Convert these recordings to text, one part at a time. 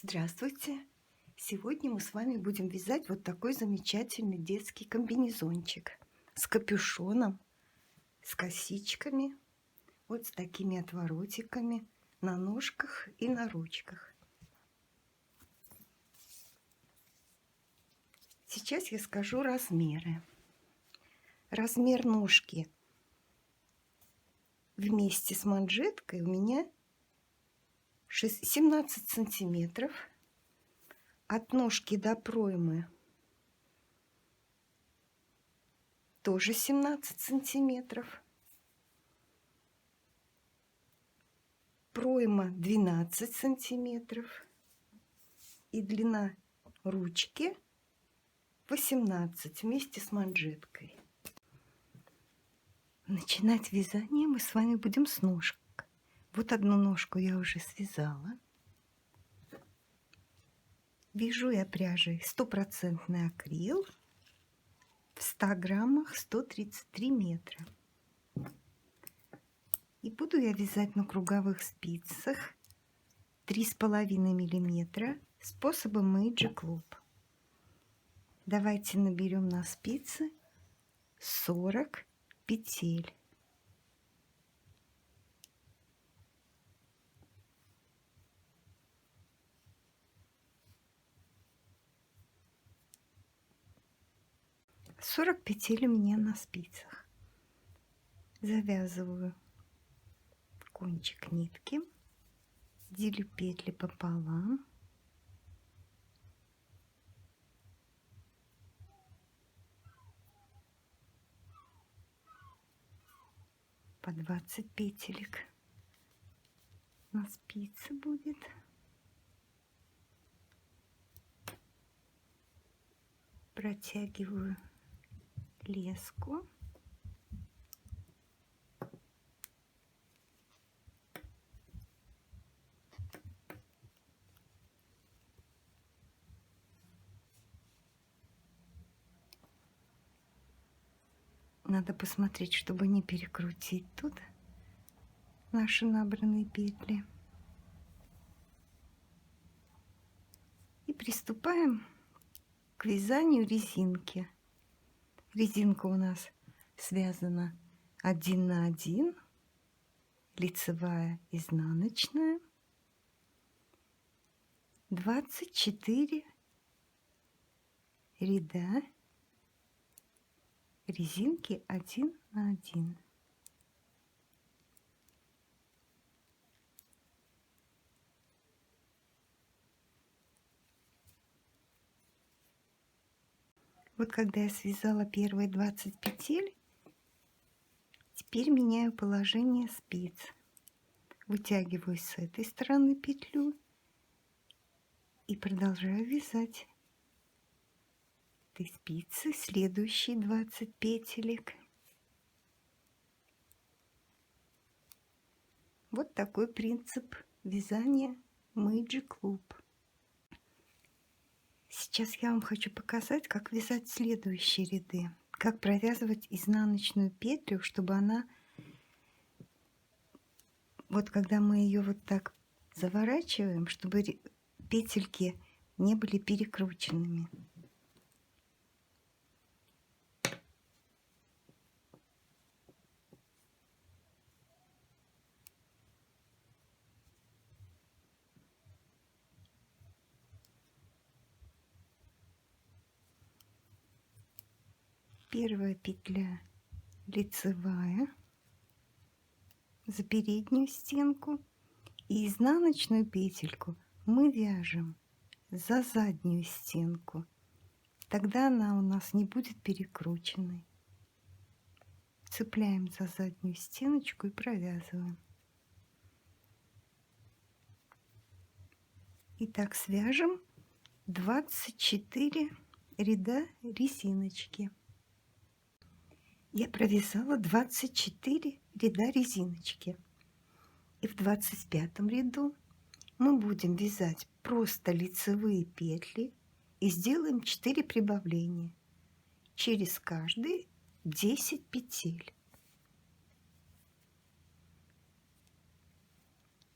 Здравствуйте! Сегодня мы с вами будем вязать вот такой замечательный детский комбинезончик с капюшоном, с косичками, вот с такими отворотиками на ножках и на ручках. Сейчас я скажу размеры. Размер ножки вместе с манжеткой у меня 17 сантиметров. От ножки до проймы тоже 17 сантиметров. Пройма 12 сантиметров. И длина ручки 18 вместе с манжеткой. Начинать вязание мы с вами будем с ножек. Вот одну ножку я уже связала. Вяжу я пряжей 100% акрил в 100 граммах 133 метра. И буду я вязать на круговых спицах 3,5 миллиметра способом Magic Loop. Давайте наберем на спицы 40 петель. Сорок петель у меня на спицах. Завязываю кончик нитки, делю петли пополам. По 20 петелек на спице будет. Протягиваю леску. Надо посмотреть, чтобы не перекрутить тут наши набранные петли. И приступаем к вязанию резинки. Резинка у нас связана 1 на 1, лицевая, изнаночная, 24 ряда резинки 1 на 1. Вот когда я связала первые 20 петель, теперь меняю положение спиц. Вытягиваю с этой стороны петлю и продолжаю вязать этой спицы следующие 20 петелек. Вот такой принцип вязания Magic Loop. Сейчас я вам хочу показать, как вязать следующие ряды, как провязывать изнаночную петлю, чтобы она, вот когда мы ее вот так заворачиваем, чтобы петельки не были перекрученными. Первая петля лицевая за переднюю стенку, и изнаночную петельку мы вяжем за заднюю стенку. Тогда она у нас не будет перекрученной. Цепляем за заднюю стеночку и провязываем. Итак, свяжем 24 ряда резиночки. Я провязала 24 ряда резиночки. И в 25 ряду мы будем вязать просто лицевые петли и сделаем 4 прибавления. Через каждые 10 петель.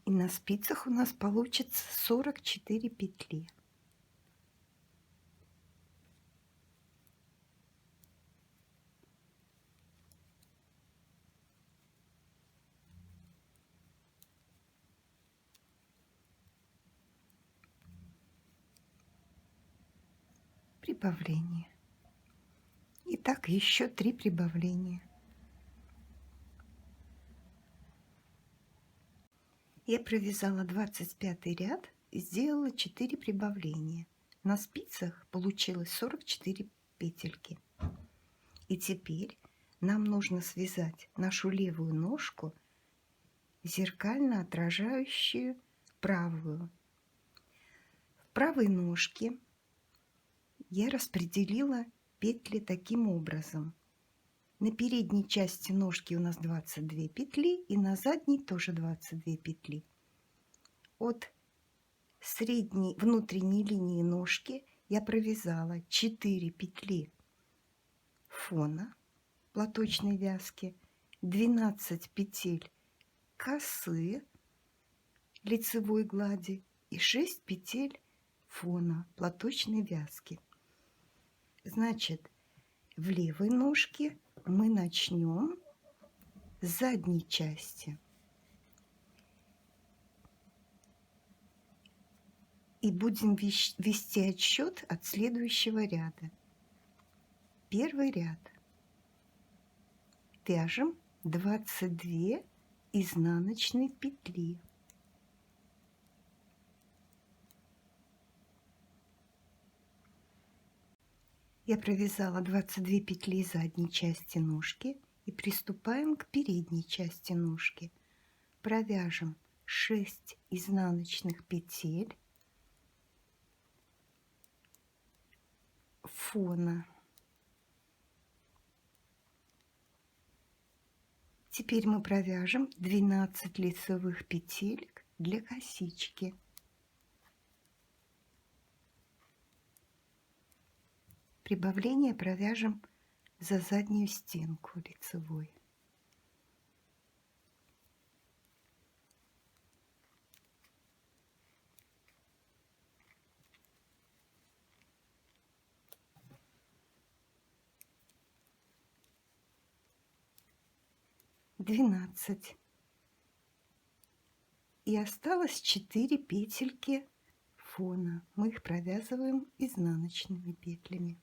И на спицах у нас получится 44 петли. Прибавление. Итак, еще 3 прибавления. Я провязала 25 ряд и сделала 4 прибавления. На спицах получилось 44 петельки. И теперь нам нужно связать нашу левую ножку, зеркально отражающую правую. В правой ножке я распределила петли таким образом. На передней части ножки у нас 22 петли и на задней тоже 22 петли. От средней внутренней линии ножки я провязала 4 петли фона платочной вязки, 12 петель косы лицевой глади и 6 петель фона платочной вязки. Значит, в левой ножке мы начнем с задней части и будем вести отсчет от следующего ряда. Первый ряд. Вяжем 22 изнаночные петли. Я провязала 22 петли задней части ножки и приступаем к передней части ножки. Провяжем 6 изнаночных петель фона. Теперь мы провяжем 12 лицевых петелек для косички. Прибавление провяжем за заднюю стенку лицевой. Двенадцать. И осталось 4 петельки фона. Мы их провязываем изнаночными петлями.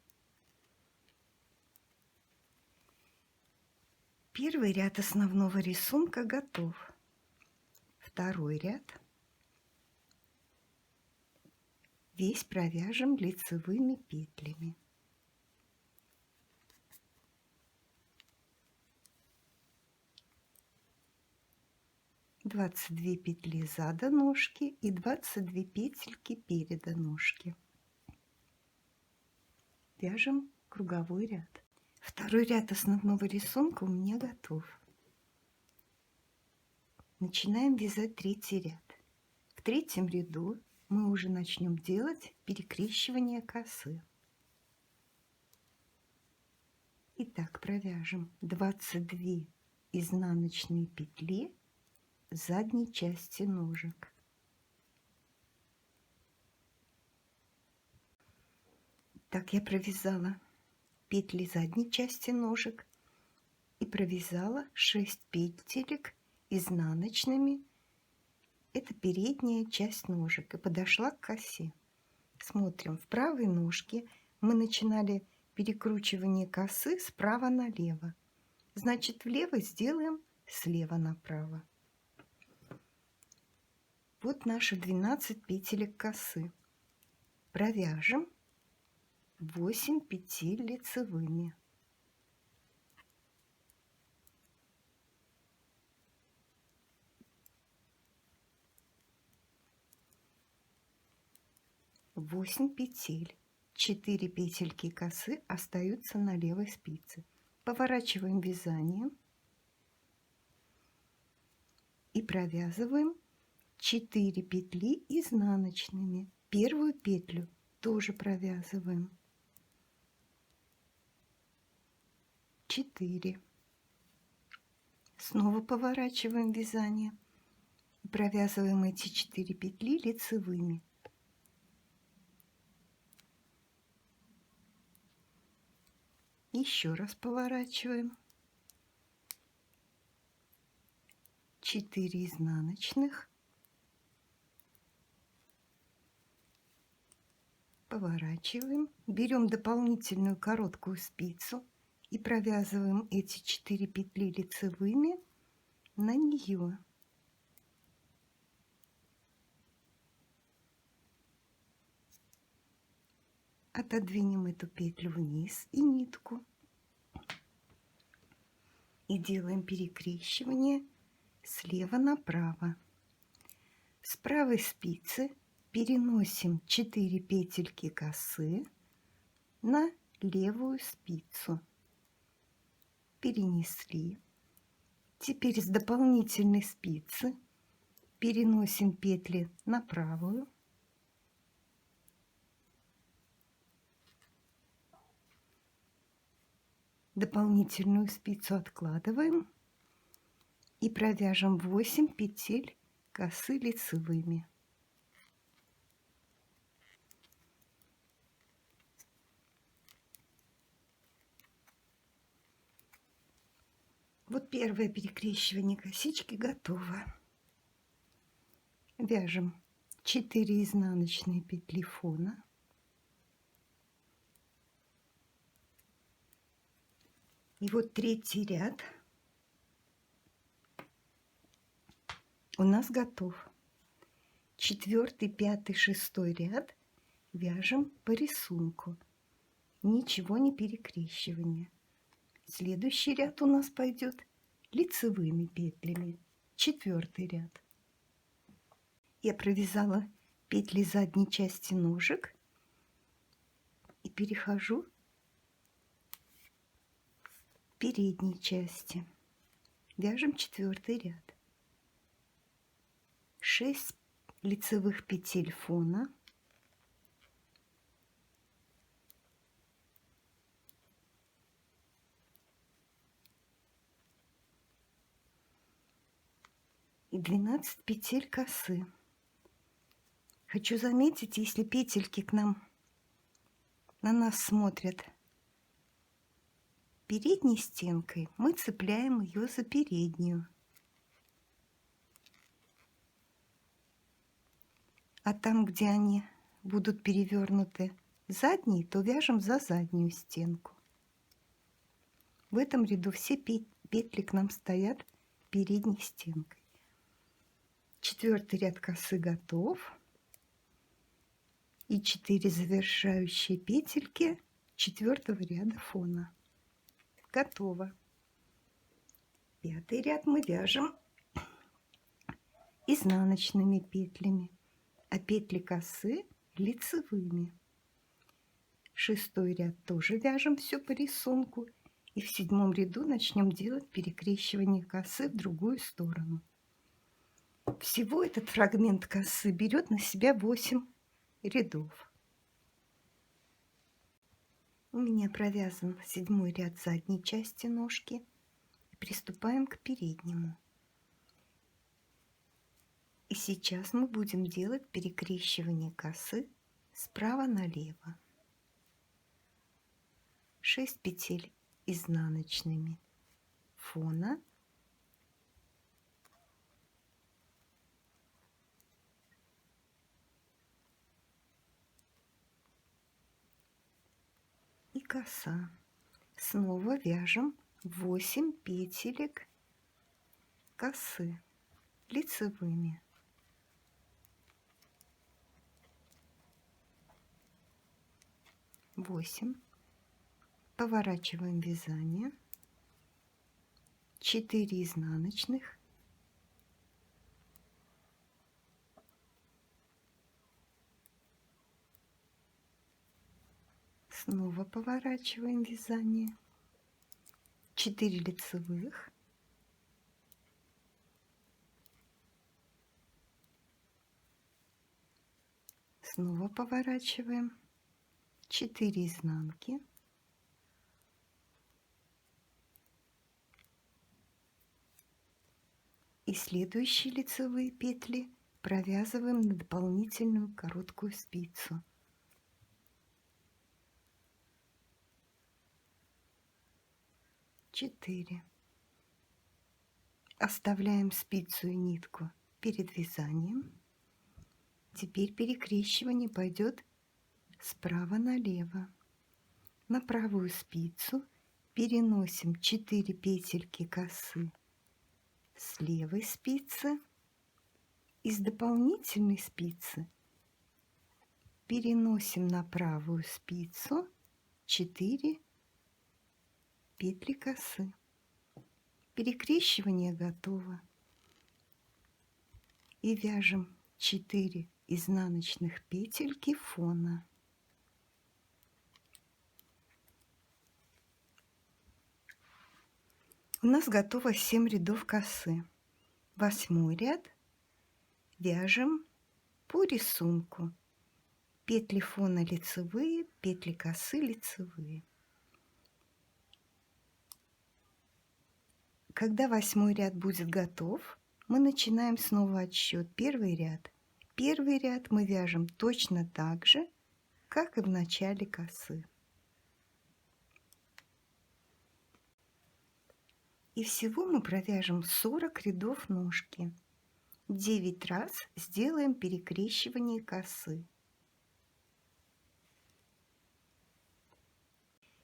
Первый ряд основного рисунка готов. Второй ряд весь провяжем лицевыми петлями. Двадцать 22 петли зада ножки и 22 петельки переда ножки. Вяжем круговой ряд. Второй ряд основного рисунка у меня готов. Начинаем вязать третий ряд. В третьем ряду мы уже начнем делать перекрещивание косы. Итак, провяжем 22 изнаночные петли задней части ножек. Так, я провязала петли задней части ножек и провязала 6 петелек изнаночными. Это передняя часть ножек и подошла к косе. Смотрим, в правой ножке мы начинали перекручивание косы справа налево. Значит, в левой сделаем слева направо. Вот наши 12 петелек косы. Провяжем 8 петель лицевыми. Восемь петель. 4 петельки косы остаются на левой спице. Поворачиваем вязание и провязываем 4 петли изнаночными. Первую петлю тоже провязываем. 4. Снова поворачиваем вязание. Провязываем эти 4 петли лицевыми. Еще раз поворачиваем. 4 изнаночных. Поворачиваем. Берем дополнительную короткую спицу и провязываем эти 4 петли лицевыми на нее. Отодвинем эту петлю вниз и нитку. И делаем перекрещивание слева направо. С правой спицы переносим 4 петельки косы на левую спицу. Перенесли. Теперь с дополнительной спицы переносим петли на правую. Дополнительную спицу откладываем и провяжем 8 петель косы лицевыми. Вот первое перекрещивание косички готово. Вяжем 4 изнаночные петли фона. И вот третий ряд у нас готов. 4, 5, 6 ряд вяжем по рисунку. Ничего не перекрещивания. Следующий ряд у нас пойдет лицевыми петлями. 4 ряд. Я провязала петли задней части ножек и перехожу к передней части. Вяжем 4 ряд. 6 лицевых петель фона. И 12 петель косы. Хочу заметить, если петельки на нас смотрят передней стенкой, мы цепляем ее за переднюю. А там, где они будут перевернуты задней, то вяжем за заднюю стенку. В этом ряду все петли к нам стоят передней стенкой. 4 ряд косы готов. И 4 завершающие петельки 4 ряда фона. Готово. 5 ряд мы вяжем изнаночными петлями, а петли косы лицевыми. 6 ряд тоже вяжем все по рисунку. И в 7 ряду начнем делать перекрещивание косы в другую сторону. Всего этот фрагмент косы берет на себя 8 рядов. У меня провязан 7 ряд задней части ножки. Приступаем к переднему. И сейчас мы будем делать перекрещивание косы справа налево. 6 петель изнаночными фона. И коса. Снова вяжем 8 петелек косы лицевыми. Восемь. Поворачиваем вязание. 4 изнаночных. Снова поворачиваем вязание. 4 лицевых. Снова поворачиваем. 4 изнанки. И следующие лицевые петли провязываем на дополнительную короткую спицу. Четыре. Оставляем спицу и нитку перед вязанием. Теперь перекрещивание пойдет справа налево. На правую спицу переносим 4 петельки косы с левой спицы. Из дополнительной спицы переносим на правую спицу 4 петли косы. Перекрещивание готово. И вяжем 4 изнаночных петельки фона. У нас готово 7 рядов косы. 8 ряд вяжем по рисунку. Петли фона лицевые, петли косы лицевые. Когда 8 ряд будет готов, мы начинаем снова отсчет. Первый ряд. Первый ряд мы вяжем точно так же, как и в начале косы. И всего мы провяжем 40 рядов ножки. 9 раз сделаем перекрещивание косы.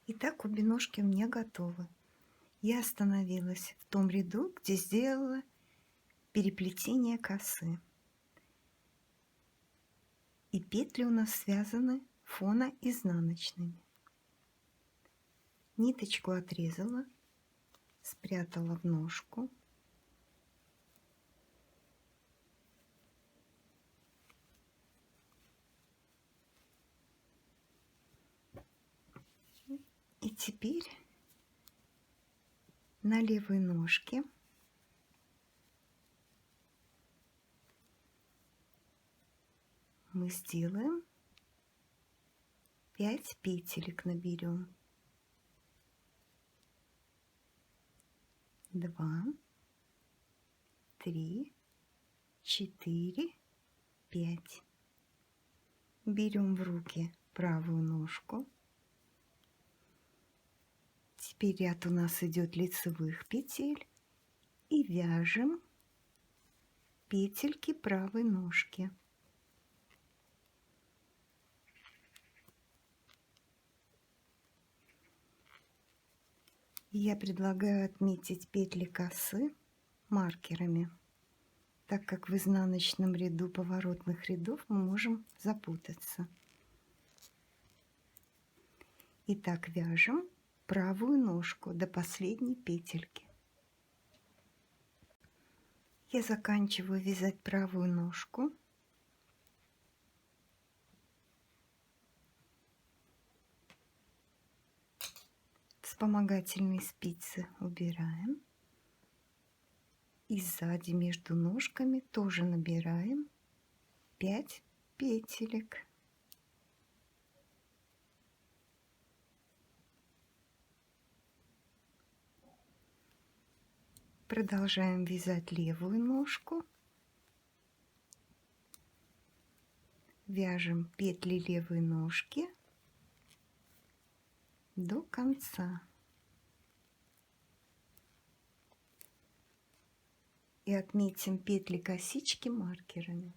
Итак, обе ножки у меня готовы. Я остановилась в том ряду, где сделала переплетение косы. И петли у нас связаны фона изнаночными. Ниточку отрезала, спрятала в ножку. И теперь на левой ножке мы сделаем 5 петелек, наберем. 2, 3, 4, 5. Берем в руки правую ножку. Теперь ряд у нас идет лицевых петель и вяжем петельки правой ножки. Я предлагаю отметить петли косы маркерами, так как в изнаночном ряду поворотных рядов мы можем запутаться. Итак, вяжем правую ножку до последней петельки. Я заканчиваю вязать правую ножку. Вспомогательные спицы убираем. И сзади между ножками тоже набираем 5 петелек. Продолжаем вязать левую ножку. Вяжем петли левой ножки до конца. И отметим петли косички маркерами.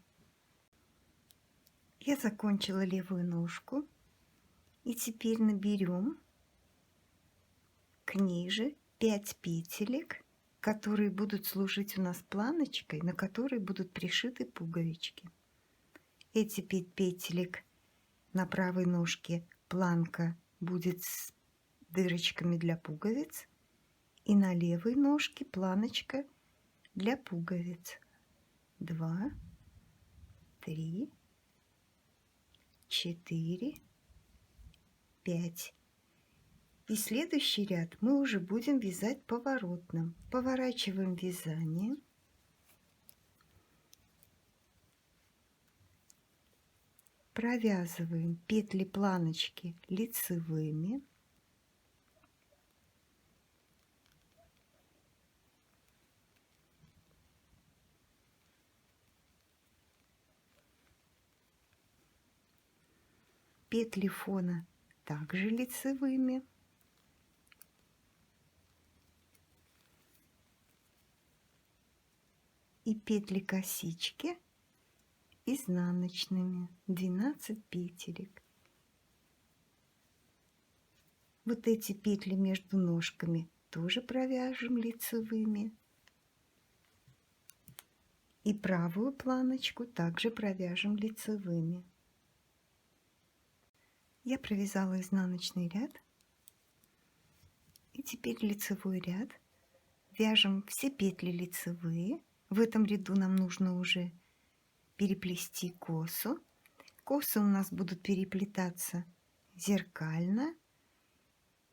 Я закончила левую ножку. И теперь наберем к ней же 5 петелек, которые будут служить у нас планочкой, на которой будут пришиты пуговички. Эти 5 петелек на правой ножке планка будет с дырочками для пуговиц, и на левой ножке планочка для пуговиц. 2, 3, 4, 5. И следующий ряд мы уже будем вязать поворотным. Поворачиваем вязание. Провязываем петли планочки лицевыми. Петли фона также лицевыми. И петли косички изнаночными, 12 петелек. Вот эти петли между ножками тоже провяжем лицевыми. И правую планочку также провяжем лицевыми. Я провязала изнаночный ряд. И теперь лицевой ряд. Вяжем все петли лицевые. В этом ряду нам нужно уже переплести косу. Косы у нас будут переплетаться зеркально.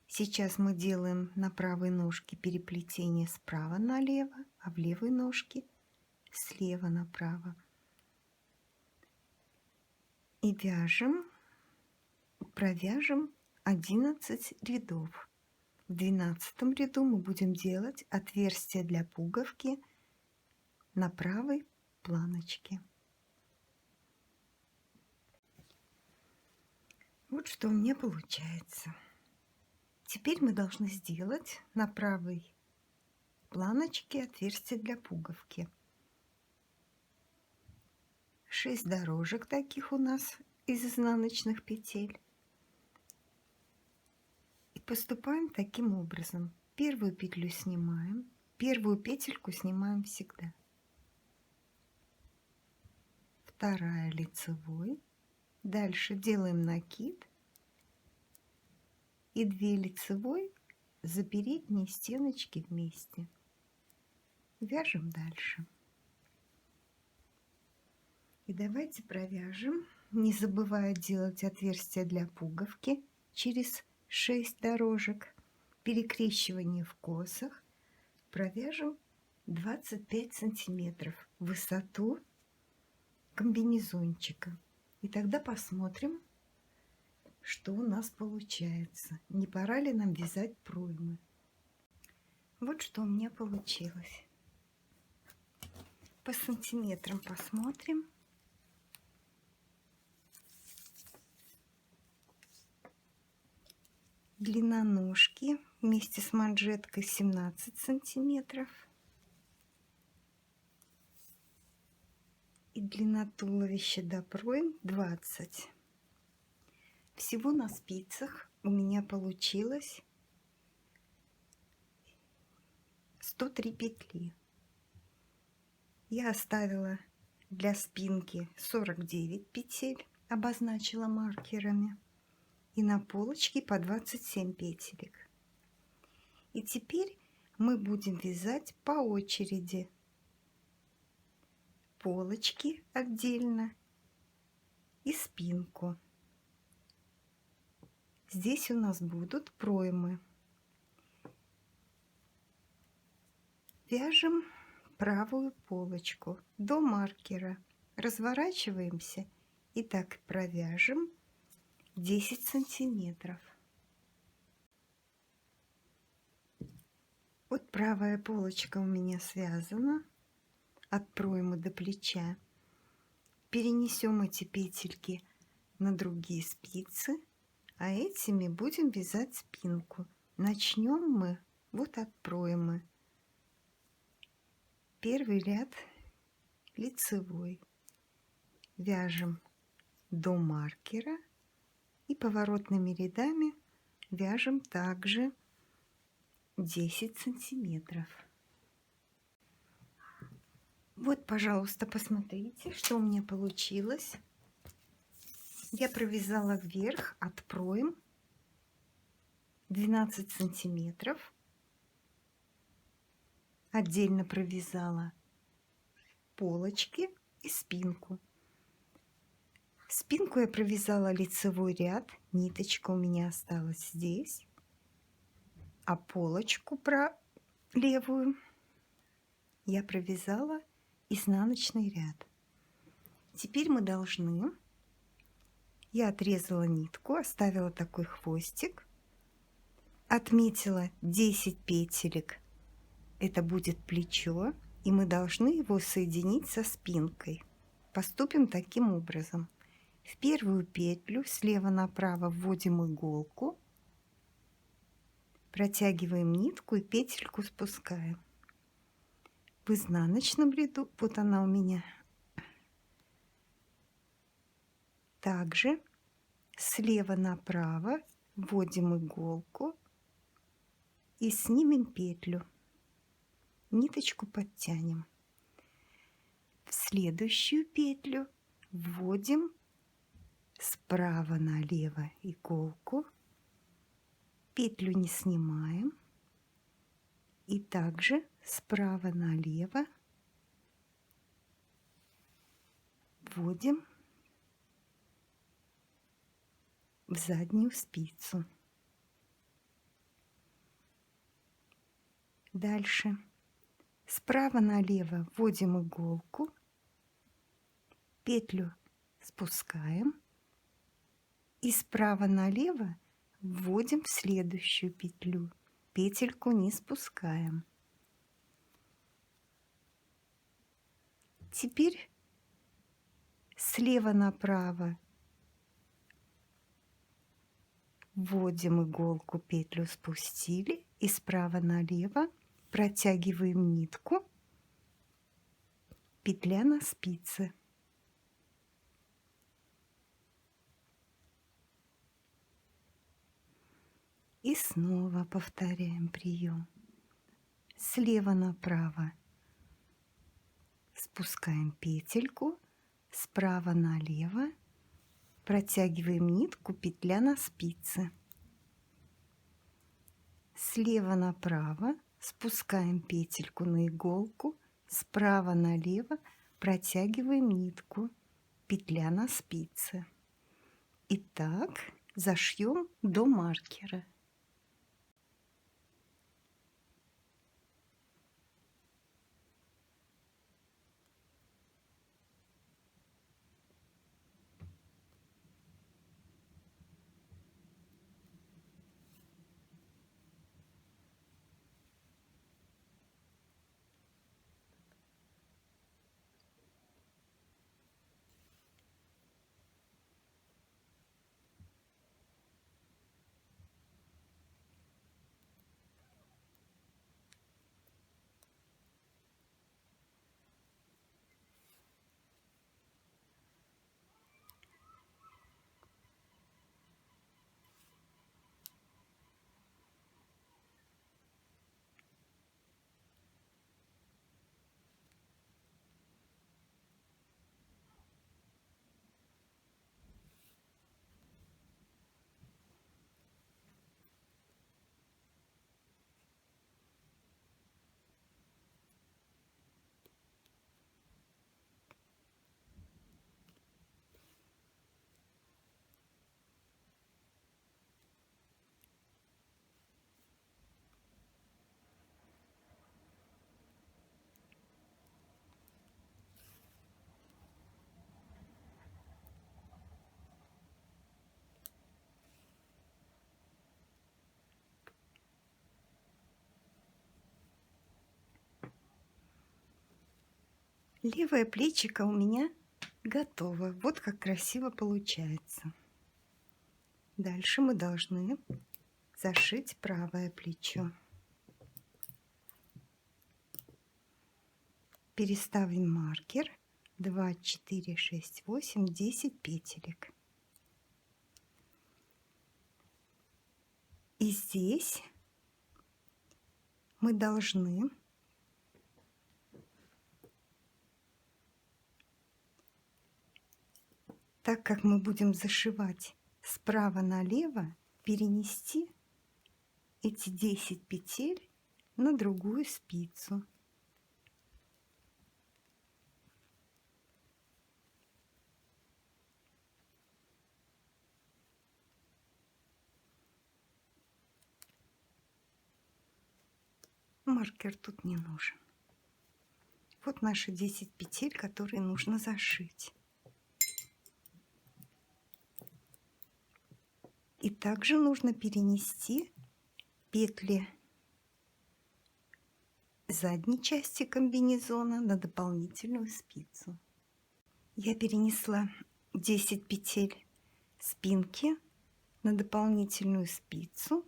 Сейчас мы делаем на правой ножке переплетение справа налево, а в левой ножке слева направо. И провяжем 11 рядов. В 12 ряду мы будем делать отверстие для пуговки на правой планочке. Вот что у меня получается. Теперь мы должны сделать на правой планочке отверстие для пуговки. 6 дорожек таких у нас из изнаночных петель. И поступаем таким образом. Первую петлю снимаем, первую петельку снимаем всегда. Вторая лицевой. Дальше делаем накид. И 2 лицевой за передние стеночки вместе. Вяжем дальше. И давайте провяжем, не забывая делать отверстие для пуговки через 6 дорожек. Перекрещивание в косах. Провяжем 25 сантиметров высоту комбинезончика. И тогда посмотрим, что у нас получается. Не пора ли нам вязать проймы? Вот что у меня получилось. По сантиметрам посмотрим. Длина ножки вместе с манжеткой 17 сантиметров. И длина туловища до пройм 20. Всего на спицах у меня получилось 103 петли. Я оставила для спинки 49 петель, обозначила маркерами. И на полочке по 27 петелек. И теперь мы будем вязать по очереди. Полочки отдельно и спинку. Здесь у нас будут проймы. Вяжем правую полочку до маркера. Разворачиваемся и так провяжем 10 сантиметров. Вот правая полочка у меня связана от проймы до плеча. Перенесем эти петельки на другие спицы, а этими будем вязать спинку. Начнем мы вот от проймы. Первый ряд лицевой. Вяжем до маркера. И поворотными рядами вяжем также 10 сантиметров. Вот, пожалуйста, посмотрите, что у меня получилось. Я провязала вверх от пройм 12 сантиметров. Отдельно провязала полочки и спинку. Спинку я провязала лицевой ряд, ниточка у меня осталась здесь, а полочку левую я провязала изнаночный ряд. Теперь мы должны, я отрезала нитку, оставила такой хвостик, отметила 10 петелек, это будет плечо, и мы должны его соединить со спинкой. Поступим таким образом. В первую петлю слева направо вводим иголку, протягиваем нитку и петельку спускаем. В изнаночном ряду, вот она у меня, также слева направо вводим иголку и снимем петлю, ниточку подтянем. В следующую петлю вводим справа налево иголку, петлю не снимаем, и также справа налево вводим в заднюю спицу. Дальше справа налево вводим иголку, петлю спускаем и справа налево вводим в следующую петлю, петельку не спускаем. Теперь слева направо вводим иголку, петлю спустили и справа налево протягиваем нитку, петля на спице. И снова повторяем прием. Слева направо спускаем петельку, справа налево протягиваем нитку, петля на спице. Слева направо спускаем петельку на иголку, справа налево протягиваем нитку, петля на спице. И так зашьем до маркера. Левое плечико у меня готово. Вот как красиво получается. Дальше мы должны зашить правое плечо. Переставим маркер. 2, 4, 6, 8, 10 петелек. И здесь мы должны так как мы будем зашивать справа налево, перенести эти 10 петель на другую спицу. Маркер тут не нужен. Вот наши 10 петель, которые нужно зашить. И также нужно перенести петли задней части комбинезона на дополнительную спицу. Я перенесла 10 петель спинки на дополнительную спицу.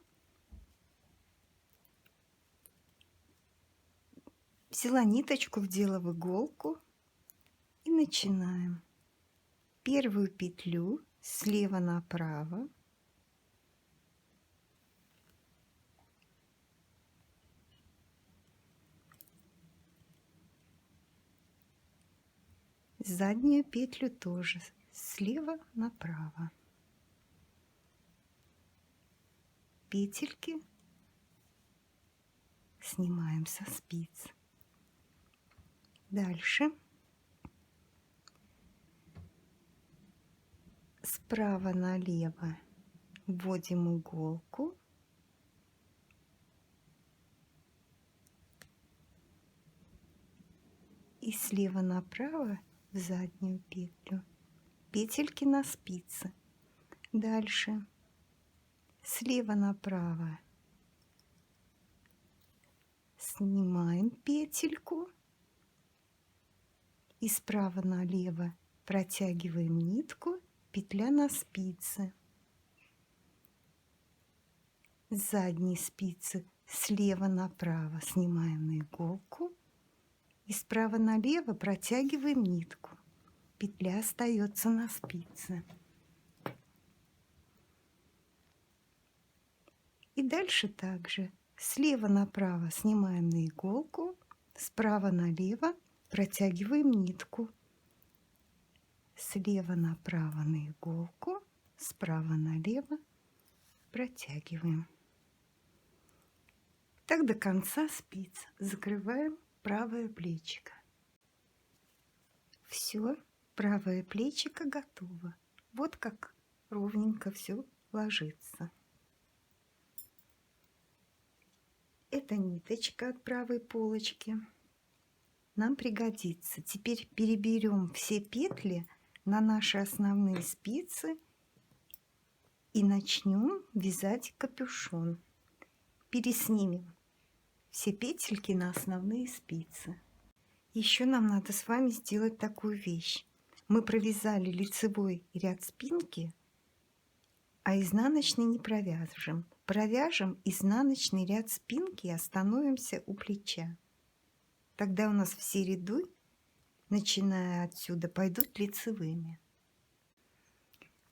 Взяла ниточку, вдела в иголку и начинаем. Первую петлю слева направо. Заднюю петлю тоже слева направо. Петельки снимаем со спиц. Дальше справа налево вводим иголку. И слева направо в заднюю петлю. Петельки на спице. Дальше слева направо снимаем петельку. И справа налево протягиваем нитку, петля на спице. С задней спицы слева направо снимаем на иголку. И справа налево протягиваем нитку. Петля остается на спице. И дальше также слева направо снимаем на иголку, справа налево протягиваем нитку. Слева направо на иголку, справа налево протягиваем. Так до конца спиц. Закрываем правое плечико. Все, правое плечико готово. Вот как ровненько все ложится. Это ниточка от правой полочки нам пригодится. Теперь переберем все петли на наши основные спицы и начнем вязать капюшон. Переснимем все петельки на основные спицы. Еще нам надо с вами сделать такую вещь. Мы провязали лицевой ряд спинки, а изнаночный не провяжем. Провяжем изнаночный ряд спинки и остановимся у плеча. Тогда у нас все ряды, начиная отсюда, пойдут лицевыми.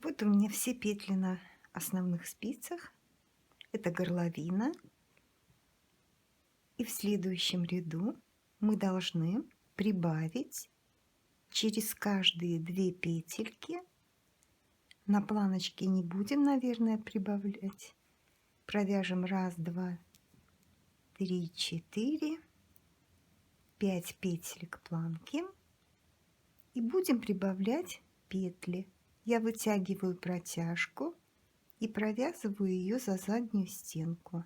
Вот у меня все петли на основных спицах. Это горловина. И в следующем ряду мы должны прибавить через каждые 2 петельки. На планочке не будем, наверное, прибавлять. Провяжем 1, 2, 3, 4, 5 петелек планки. И будем прибавлять петли. Я вытягиваю протяжку и провязываю ее за заднюю стенку.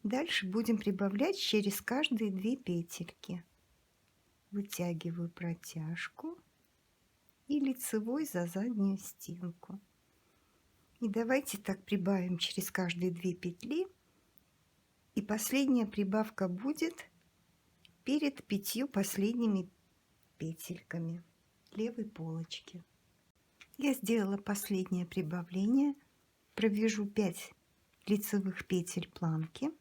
Дальше будем прибавлять через каждые 2 петельки. Вытягиваю протяжку и лицевой за заднюю стенку. И давайте так прибавим через каждые 2 петли. И последняя прибавка будет перед 5 последними петельками левой полочки. Я сделала последнее прибавление. Провяжу 5 лицевых петель планки.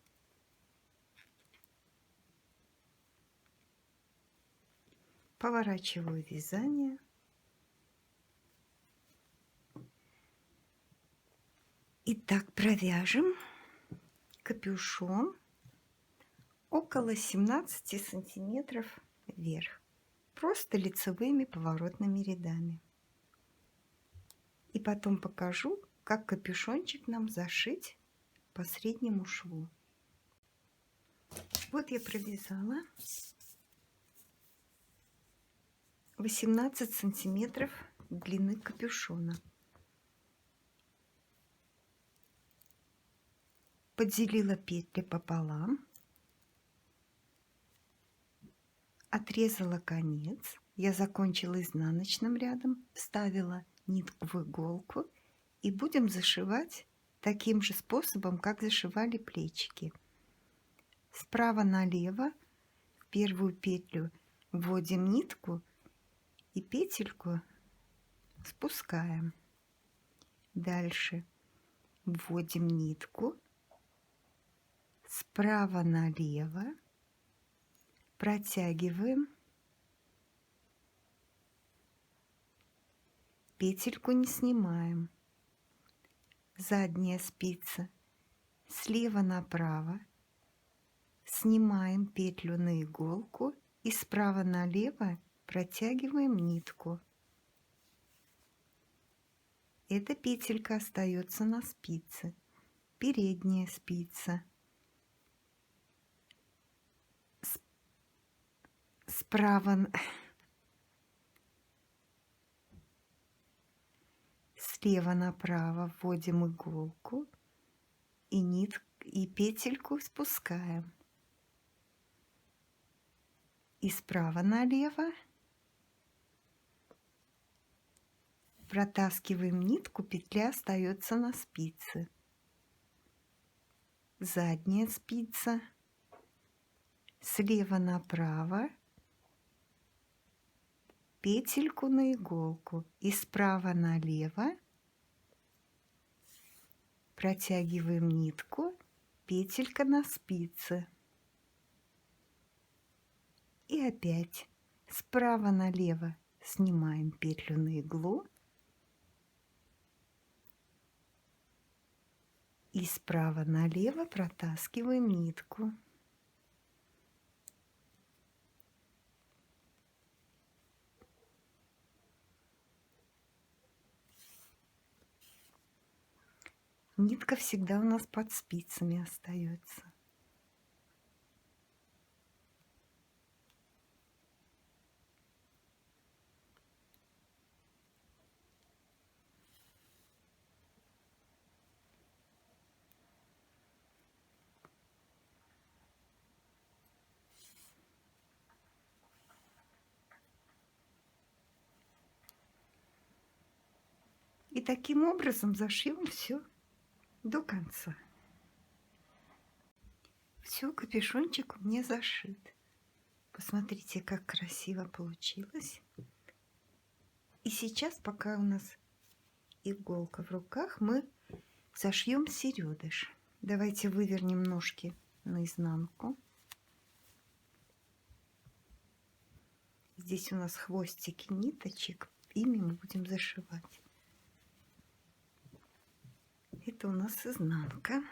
Поворачиваю вязание. Итак, провяжем капюшон около 17 сантиметров вверх. Просто лицевыми поворотными рядами. И потом покажу, как капюшончик нам зашить по среднему шву. Вот я провязала 18 сантиметров длины капюшона. Поделила петли пополам, отрезала конец. Я закончила изнаночным рядом, вставила нитку в иголку и будем зашивать таким же способом, как зашивали плечики. Справа налево в первую петлю вводим нитку и петельку спускаем. Дальше вводим нитку справа налево, протягиваем, петельку не снимаем. Задняя спица слева направо, снимаем петлю на иголку и справа налево протягиваем нитку. Эта петелька остается на спице. Передняя спица. Справа, слева направо вводим иголку и петельку спускаем. И справа налево протаскиваем нитку, петля остается на спице. Задняя спица слева направо, петельку на иголку и справа налево протягиваем нитку, петелька на спице. И опять справа налево снимаем петлю на иглу и справа налево протаскиваем нитку. Нитка всегда у нас под спицами остается. И таким образом зашьем все до конца. Все, капюшончик у меня зашит. Посмотрите, как красиво получилось. И сейчас, пока у нас иголка в руках, мы зашьем середыш. Давайте вывернем ножки наизнанку. Здесь у нас хвостики ниточек, ими мы будем зашивать. Это у нас изнанка.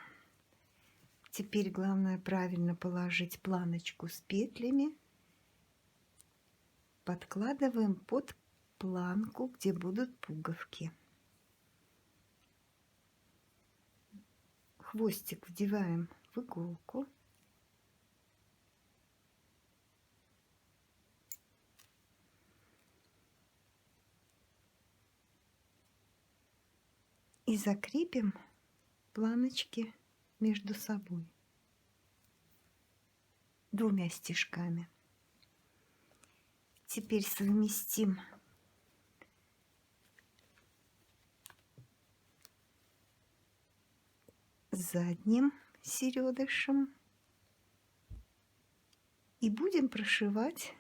Теперь главное правильно положить планочку с петлями. Подкладываем под планку, где будут пуговки. Хвостик вдеваем в иголку. И закрепим планочки между собой двумя стежками. Теперь совместим с задним середышем и будем прошивать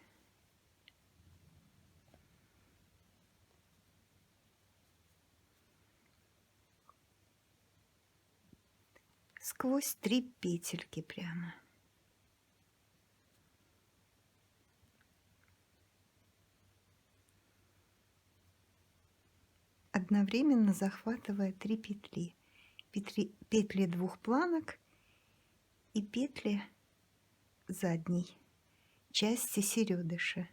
сквозь 3 петельки прямо. Одновременно захватывая 3 петли. Петли двух планок и петли задней части середыша.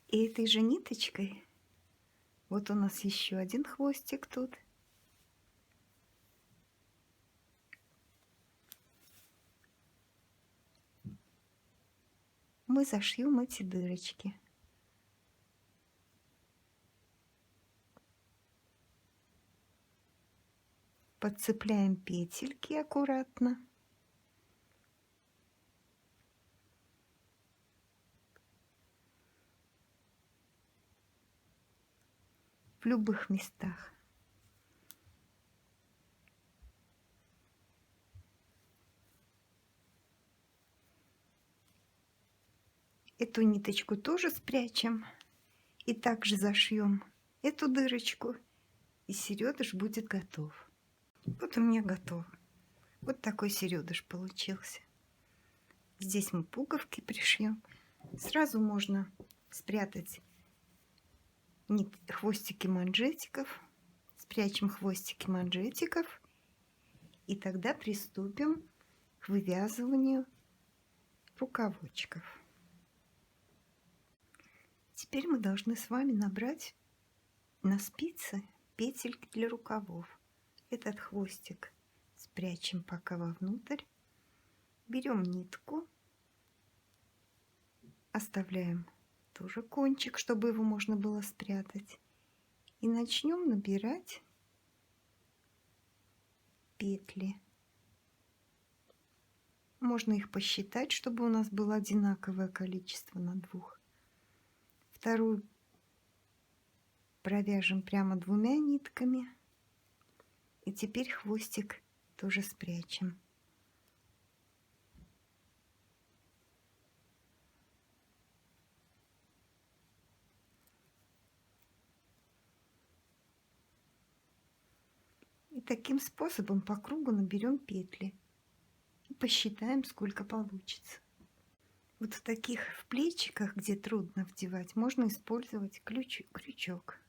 И этой же ниточкой, вот у нас еще один хвостик тут. Мы зашьем эти дырочки. Подцепляем петельки аккуратно. В любых местах. Эту ниточку тоже спрячем и также зашьем эту дырочку, и середыш будет готов. Вот у меня готов. Вот такой середыш получился. Здесь мы пуговки пришьем. Сразу можно спрятать хвостики манжетиков. Спрячем хвостики манжетиков. И тогда приступим к вывязыванию рукавочков. Теперь мы должны с вами набрать на спицы петельки для рукавов. Этот хвостик спрячем пока вовнутрь. Берем нитку, оставляем тоже кончик, чтобы его можно было спрятать. И начнем набирать петли. Можно их посчитать, чтобы у нас было одинаковое количество на двух. Вторую провяжем прямо двумя нитками. И теперь хвостик тоже спрячем. И таким способом по кругу наберем петли. И посчитаем, сколько получится. Вот в таких в плечиках, где трудно вдевать, можно использовать крючок.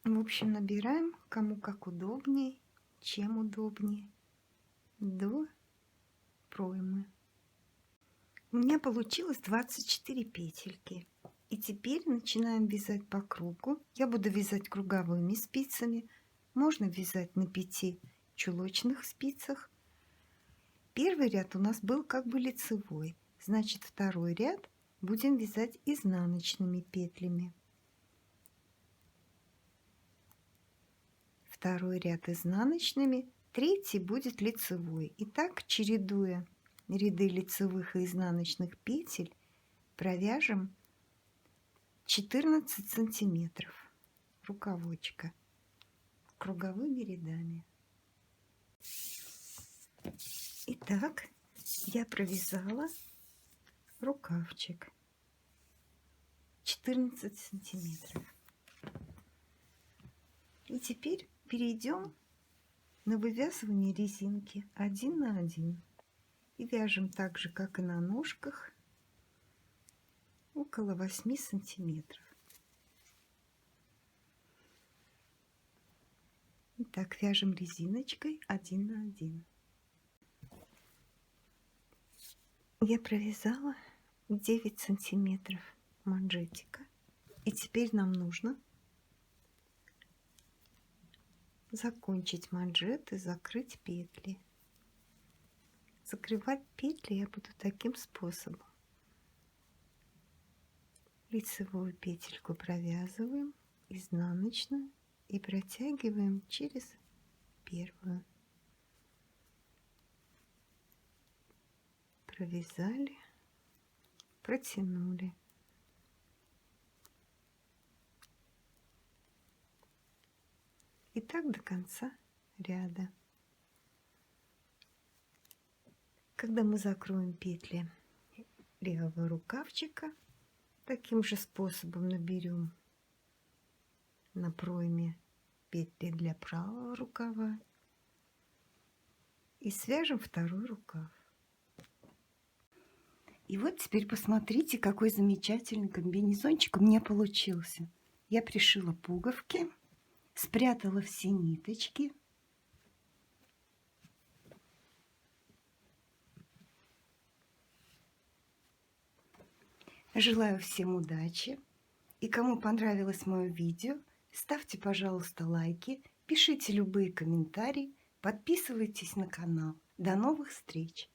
В общем, набираем кому как удобнее, чем удобнее, до проймы. У меня получилось 24 петельки. И теперь начинаем вязать по кругу. Я буду вязать круговыми спицами. Можно вязать на 5 чулочных спицах. Первый ряд у нас был как бы лицевой. Значит, второй ряд будем вязать изнаночными петлями. Второй ряд изнаночными, третий будет лицевой. И так, чередуя ряды лицевых и изнаночных петель, провяжем 14 сантиметров рукавочка круговыми рядами. Итак, я провязала рукавчик 14 сантиметров. И теперь перейдем на вывязывание резинки 1 на 1 и вяжем так же, как и на ножках, около 8 сантиметров. Итак, вяжем резиночкой 1 на 1. Я провязала 9 сантиметров манжетика, и теперь нам нужно закончить манжет и закрыть петли. Закрывать петли я буду таким способом. Лицевую петельку провязываем, изнаночную, и протягиваем через первую. Провязали, протянули. И так до конца ряда. Когда мы закроем петли левого рукавчика, таким же способом наберем на пройме петли для правого рукава и свяжем второй рукав. И вот теперь посмотрите, какой замечательный комбинезончик у меня получился. Я пришила пуговки, спрятала все ниточки. Желаю всем удачи. И кому понравилось мое видео, ставьте, пожалуйста, лайки, пишите любые комментарии, подписывайтесь на канал. До новых встреч!